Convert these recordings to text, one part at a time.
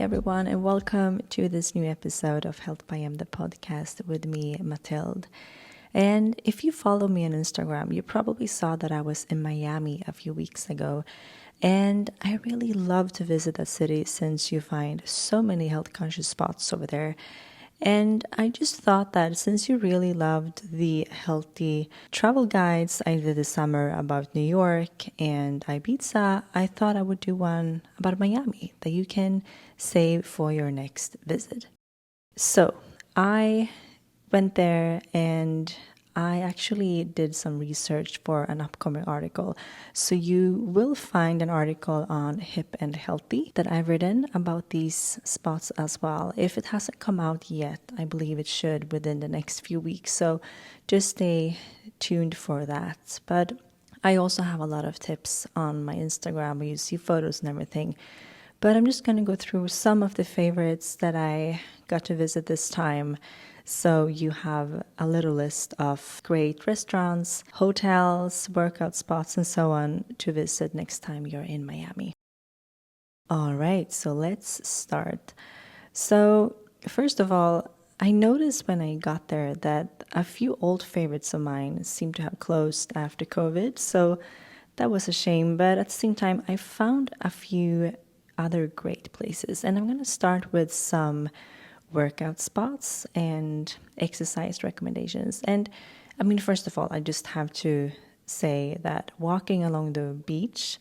everyone, and welcome to this new episode of Health by M, the podcast with me, Mathilde. And if you follow me on Instagram, you probably saw that I was in Miami a few weeks ago. And I really love to visit that city since you find so many health conscious spots over there. And I just thought that since you really loved the healthy travel guides I did this summer about New York and Ibiza, I thought I would do one about Miami that you can save for your next visit. So I went there and I actually did some research for an upcoming article. So you will find an article on Hip and Healthy that I've written about these spots as well. If it hasn't come out yet, I believe it should within the next few weeks. So just stay tuned for that. But I also have a lot of tips on my Instagram where you see photos and everything. But I'm just going to go through some of the favorites that I got to visit this time. So you have a little list of great restaurants, hotels, workout spots, and so on to visit next time you're in Miami. All right, so let's start. So first of all, I noticed when I got there that a few old favorites of mine seemed to have closed after COVID. So that was a shame. But at the same time, I found a few other great places. And I'm going to start with some workout spots and exercise recommendations. And I mean, first of all, I just have to say that walking along the beach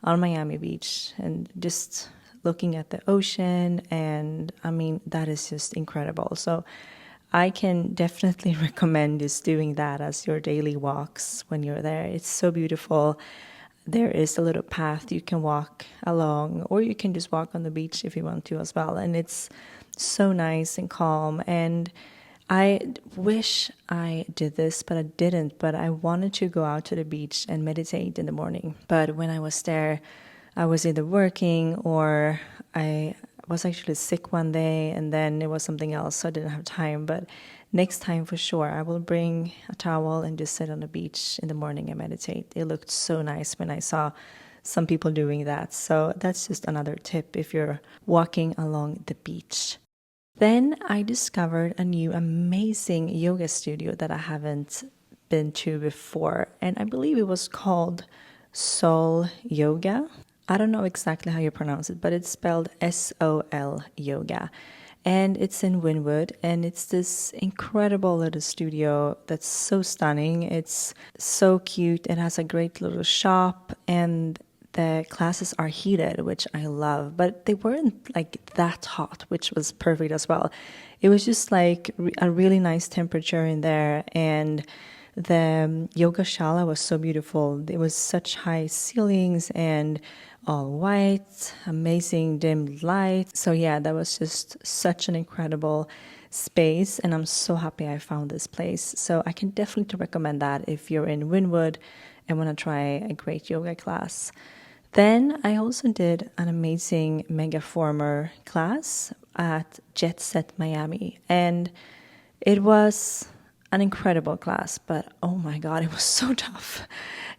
on Miami Beach and just looking at the ocean, and I mean, that is just incredible. So I can definitely recommend just doing that as your daily walks when you're there. It's so beautiful. There is a little path you can walk along, or you can just walk on the beach if you want to as well. And it's so nice and calm. And I wish I did this, but I didn't. But I wanted to go out to the beach and meditate in the morning. But when I was there, I was either working or I was actually sick one day, and then it was something else, so I didn't have time. But next time for sure, I will bring a towel and just sit on the beach in the morning and meditate. It looked so nice when I saw some people doing that. So that's just another tip if you're walking along the beach. Then I discovered a new amazing yoga studio that I haven't been to before, and I believe it was called Sol Yoga. I don't know exactly how you pronounce it, but it's spelled S-O-L Yoga. And it's in Wynwood, and it's this incredible little studio that's so stunning. It's so cute. It has a great little shop, and the classes are heated, which I love. But they weren't like that hot, which was perfect as well. It was just like a really nice temperature in there, and the yoga shala was so beautiful. It was such high ceilings and all white, amazing dim light. So yeah, that was just such an incredible space, and I'm so happy I found this place. So I can definitely recommend that if you're in Wynwood and want to try a great yoga class. Then I also did an amazing Megaformer class at Jet Set Miami, and it was an incredible class, but oh my God, it was so tough.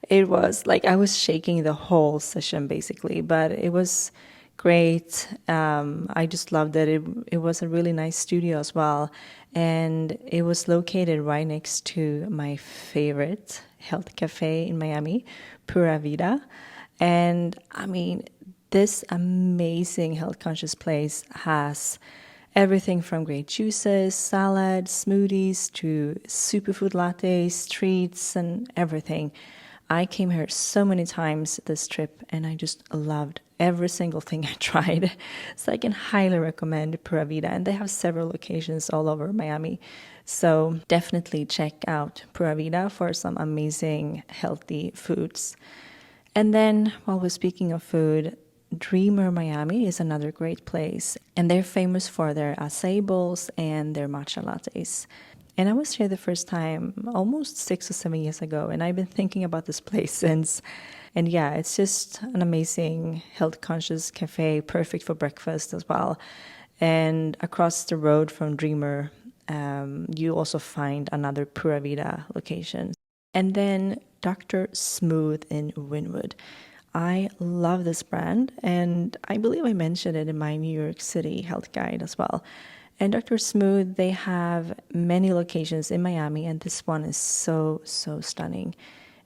It was like I was shaking the whole session basically, but it was great. I just loved it. It was a really nice studio as well, and it was located right next to my favorite health cafe in Miami, Pura Vida. And I mean, this amazing health conscious place has everything from great juices, salads, smoothies, to superfood lattes, treats, and everything. I came here so many times this trip, and I just loved every single thing I tried. So I can highly recommend Pura Vida, and they have several locations all over Miami. So definitely check out Pura Vida for some amazing healthy foods. And then while we're speaking of food, Dreamer Miami is another great place, and they're famous for their acai bowls and their matcha lattes. And I was here the first time almost 6 or 7 years ago, and I've been thinking about this place since. And yeah, it's just an amazing health-conscious cafe, perfect for breakfast as well. And across the road from Dreamer, you also find another Pura Vida location. And then Dr. Smooth in Wynwood. I love this brand, and I believe I mentioned it in my New York City health guide as well. And Dr. Smooth, they have many locations in Miami, and this one is so, so stunning.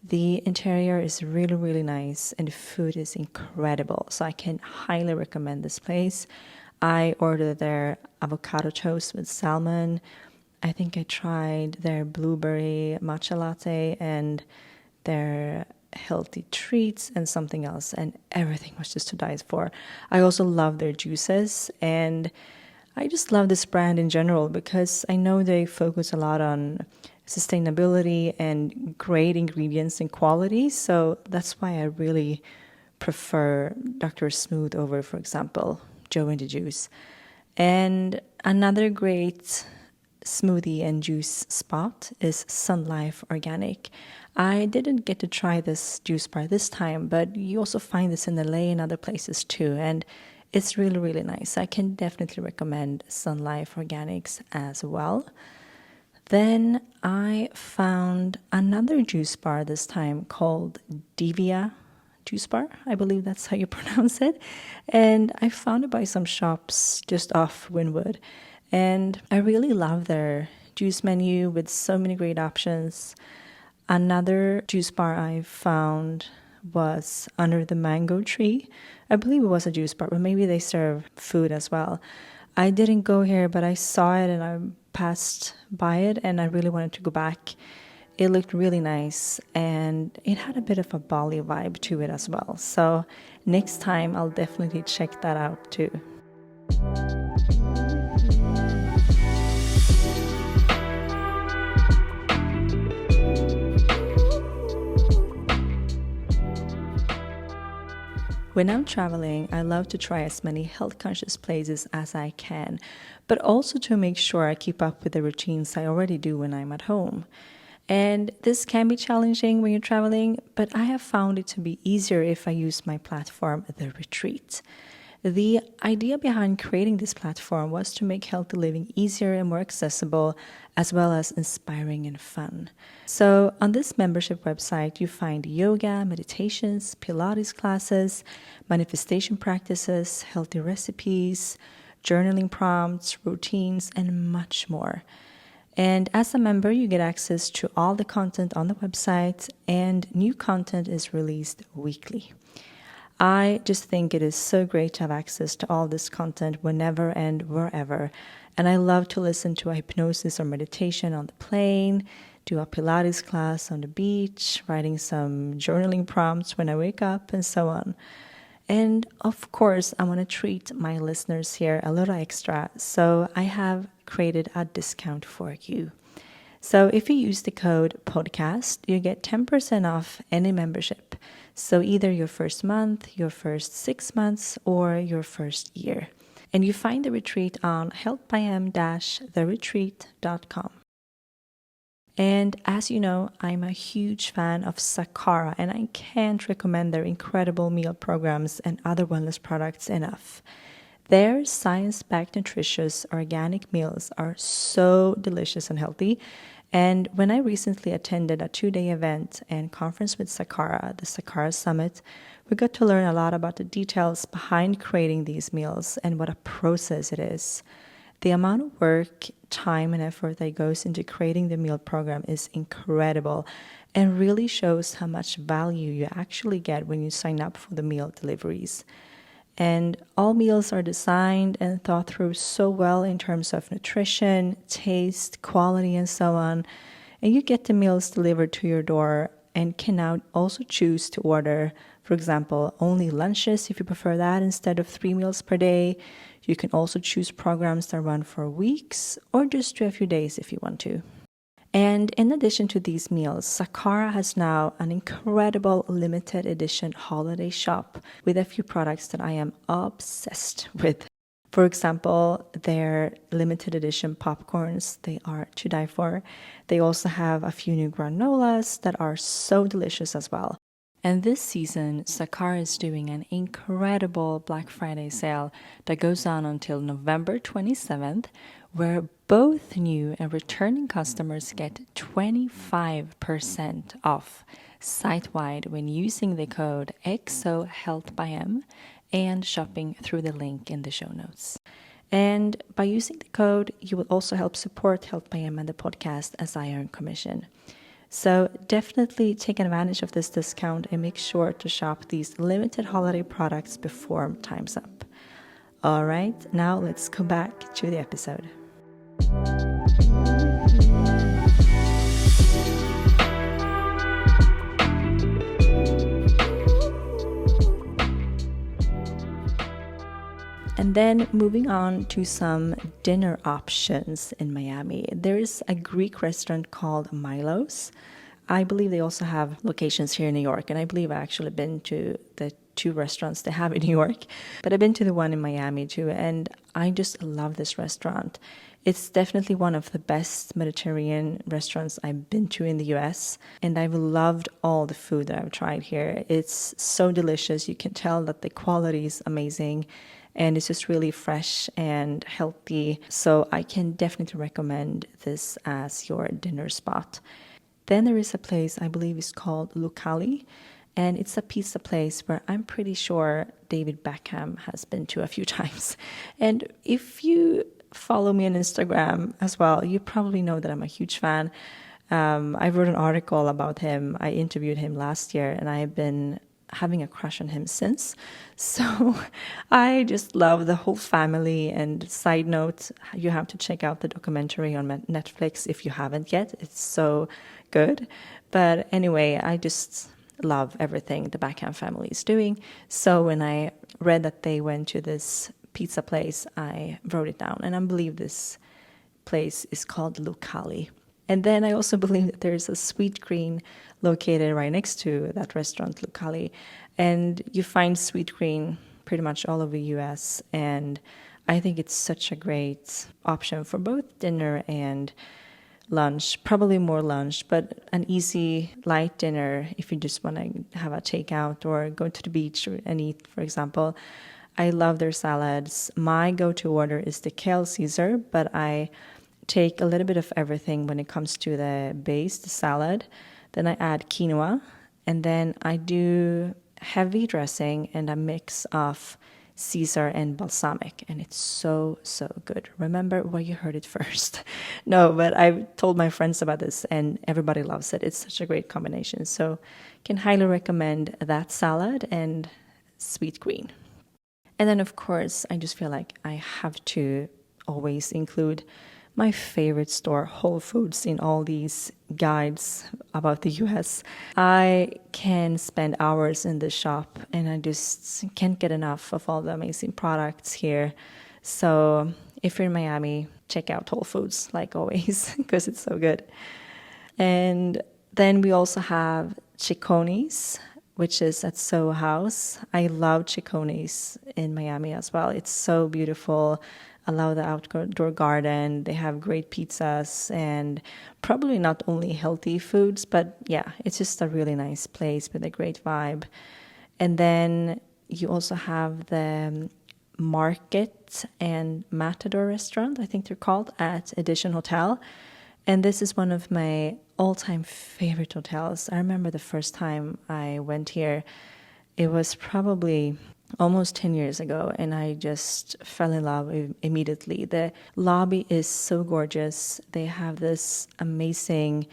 The interior is really, really nice, and the food is incredible. So I can highly recommend this place. I ordered their avocado toast with salmon. I think I tried their blueberry matcha latte and their healthy treats and something else, and everything was just to die for. I also love their juices, and I just love this brand in general because I know they focus a lot on sustainability and great ingredients and quality. So that's why I really prefer Dr. Smooth over, for example, Joe and the Juice. And another great smoothie and juice spot is Sun Life Organic. I didn't get to try this juice bar this time, but you also find this in LA and other places too. And it's really, really nice. I can definitely recommend Sun Life Organics as well. Then I found another juice bar this time called Divya Juice Bar. I believe that's how you pronounce it. And I found it by some shops just off Wynwood. And I really love their juice menu with so many great options. Another juice bar I found was under the mango tree. I believe it was a juice bar, but maybe they serve food as well. I didn't go here, but I saw it and I passed by it and I really wanted to go back. It looked really nice and it had a bit of a Bali vibe to it as well. So next time I'll definitely check that out too. When I'm traveling, I love to try as many health conscious places as I can, but also to make sure I keep up with the routines I already do when I'm at home. And this can be challenging when you're traveling, but I have found it to be easier if I use my platform, The Retreat. The idea behind creating this platform was to make healthy living easier and more accessible, as well as inspiring and fun. So, on this membership website, you find yoga, meditations, Pilates classes, manifestation practices, healthy recipes, journaling prompts, routines, and much more. And as a member, you get access to all the content on the website, and new content is released weekly. I just think it is so great to have access to all this content whenever and wherever. And I love to listen to a hypnosis or meditation on the plane, do a Pilates class on the beach, writing some journaling prompts when I wake up, and so on. And of course, I want to treat my listeners here a little extra. So I have created a discount for you. So if you use the code podcast, you get 10% off any membership. So either your first month, your first 6 months, or your first year. And you find the retreat on healthbym-theretreat.com. And as you know, I'm a huge fan of Sakara, and I can't recommend their incredible meal programs and other wellness products enough. Their science-backed, nutritious, organic meals are so delicious and healthy. And when I recently attended a 2-day event and conference with Sakara, the Sakara Summit, we got to learn a lot about the details behind creating these meals and what a process it is. The amount of work, time, and effort that goes into creating the meal program is incredible and really shows how much value you actually get when you sign up for the meal deliveries. And all meals are designed and thought through so well in terms of nutrition, taste, quality, and so on. And you get the meals delivered to your door and can now also choose to order, for example, only lunches if you prefer that instead of 3 meals per day. You can also choose programs that run for weeks or just a few days if you want to. And in addition to these meals, Sakara has now an incredible limited edition holiday shop with a few products that I am obsessed with. For example, their limited edition popcorns, they are to die for. They also have a few new granolas that are so delicious as well. And this season, Sakara is doing an incredible Black Friday sale that goes on until November 27th, where both new and returning customers get 25% off. site-wide when using the code XOHealthByM and shopping through the link in the show notes. And by using the code, you will also help support Health by M and the podcast as I earn commission. So definitely take advantage of this discount and make sure to shop these limited holiday products before time's up. All right, now let's go back to the episode. And then moving on to some dinner options in Miami. There is a Greek restaurant called Milo's. I believe they also have locations here in New York, and I believe I've actually been to the 2 restaurants they have in New York, but I've been to the one in Miami too, and I just love this restaurant. It's definitely one of the best Mediterranean restaurants I've been to in the US, and I've loved all the food that I've tried here. It's so delicious. You can tell that the quality is amazing, and it's just really fresh and healthy. So I can definitely recommend this as your dinner spot. Then there is a place I believe is called Lucali, and it's a pizza place where I'm pretty sure David Beckham has been to a few times. And if you follow me on Instagram as well, you probably know that I'm a huge fan. I wrote an article about him. I interviewed him last year, and I have been having a crush on him since. So I just love the whole family. And side note, you have to check out the documentary on Netflix if you haven't yet. It's so good. But anyway, I just love everything the Beckham family is doing. So when I read that they went to this pizza place, I wrote it down. And I believe this place is called Lucali. And then I also believe that there's a Sweet Green located right next to that restaurant, Lucali. And you find Sweet Green pretty much all over the US. And I think it's such a great option for both dinner and lunch, probably more lunch, but an easy light dinner if you just want to have a takeout or go to the beach and eat, for example. I love their salads. My go-to order is the kale Caesar, but I take a little bit of everything when it comes to the base, the salad. Then I add quinoa, and then I do heavy dressing and a mix of Caesar and balsamic, and it's so good. Remember where you heard it first. No, but I've told my friends about this and everybody loves it. It's such a great combination. So can highly recommend that salad and Sweet Green. And then of course I just feel like I have to always include my favorite store, Whole Foods, in all these guides about the US. I can spend hours in the shop and I just can't get enough of all the amazing products here. So if you're in Miami, check out Whole Foods, like always, because it's so good. And then we also have Chiconi's, which is at Soho House. I love Chiconi's in Miami as well. It's so beautiful. I love the outdoor garden. They have great pizzas and probably not only healthy foods, but yeah, it's just a really nice place with a great vibe. And then you also have the Market and Matador restaurant, I think they're called, at Edition Hotel. And this is one of my all-time favorite hotels. I remember the first time I went here, it was probably almost 10 years ago, and I just fell in love immediately. The lobby is so gorgeous. They have this amazing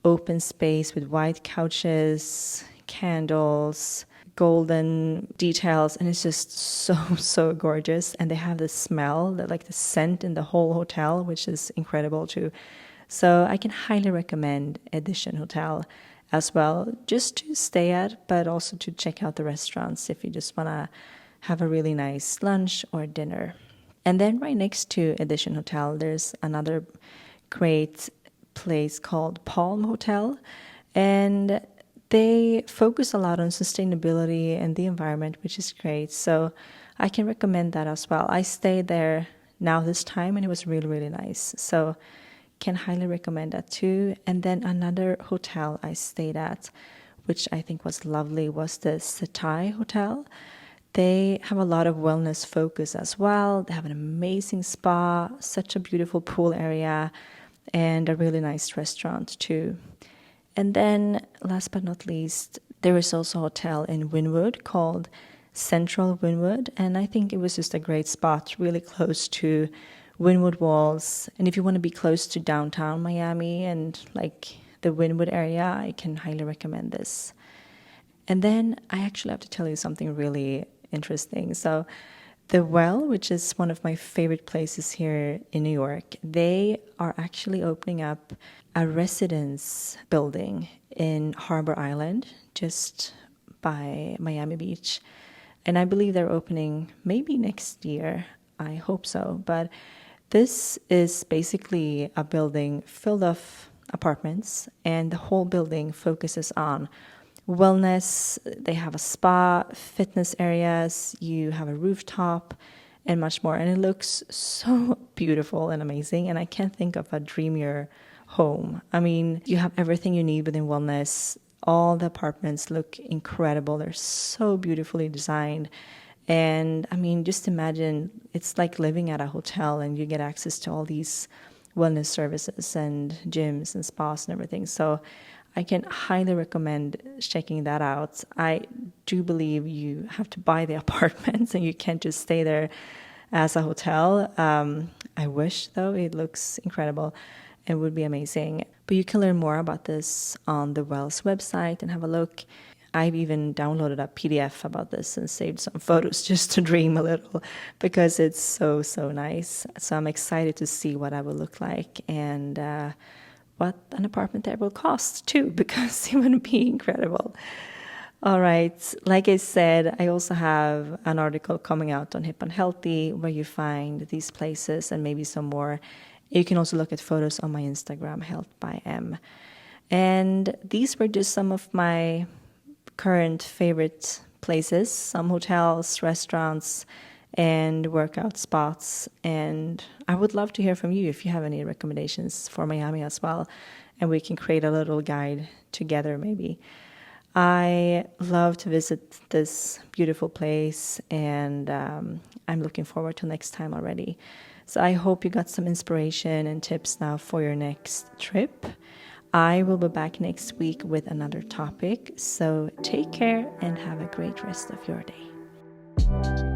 open space with white couches, candles, golden details, and it's just so gorgeous. And they have the smell, like the scent in the whole hotel, which is incredible too. So I can highly recommend Edition Hotel as well, just to stay at, but also to check out the restaurants if you just want to have a really nice lunch or dinner. And then right next to Edition Hotel, there's another great place called Palm Hotel, and they focus a lot on sustainability and the environment, which is great. So I can recommend that as well. I stayed there now this time, and it was really nice. So can highly recommend that too. And then another hotel I stayed at, which I think was lovely, was the Setai Hotel. They have a lot of wellness focus as well. They have an amazing spa, such a beautiful pool area, and a really nice restaurant too. And then, last but not least, there is also a hotel in Wynwood called Central Wynwood. And I think it was just a great spot, really close to Wynwood Walls. And if you want to be close to downtown Miami and like the Wynwood area, I can highly recommend this. And then I actually have to tell you something really interesting. So the Well, which is one of my favorite places here in New York, they are actually opening up a residence building in Harbor Island, just by Miami Beach. And I believe they're opening maybe next year. I hope so. But this is basically a building filled of apartments, and the whole building focuses on wellness. They have a spa, fitness areas, you have a rooftop, and much more. And it looks so beautiful and amazing. And I can't think of a dreamier home. I mean, you have everything you need within wellness. All the apartments look incredible. They're so beautifully designed. And I mean, just imagine it's like living at a hotel and you get access to all these wellness services and gyms and spas and everything. So I can highly recommend checking that out. I do believe you have to buy the apartments and you can't just stay there as a hotel. I wish, though, it looks incredible. It would be amazing. But you can learn more about this on the Wells website and have a look. I've even downloaded a PDF about this and saved some photos just to dream a little because it's so, so nice. So I'm excited to see what I will look like and what an apartment there will cost too, because it would be incredible. All right. Like I said, I also have an article coming out on Hip and Healthy where you find these places and maybe some more. You can also look at photos on my Instagram, Health by M. And these were just some of my current favorite places, some hotels, restaurants, and workout spots. And I would love to hear from you if you have any recommendations for Miami as well. And we can create a little guide together maybe. I love to visit this beautiful place, and I'm looking forward to next time already. So I hope you got some inspiration and tips now for your next trip. I will be back next week with another topic. So take care and have a great rest of your day.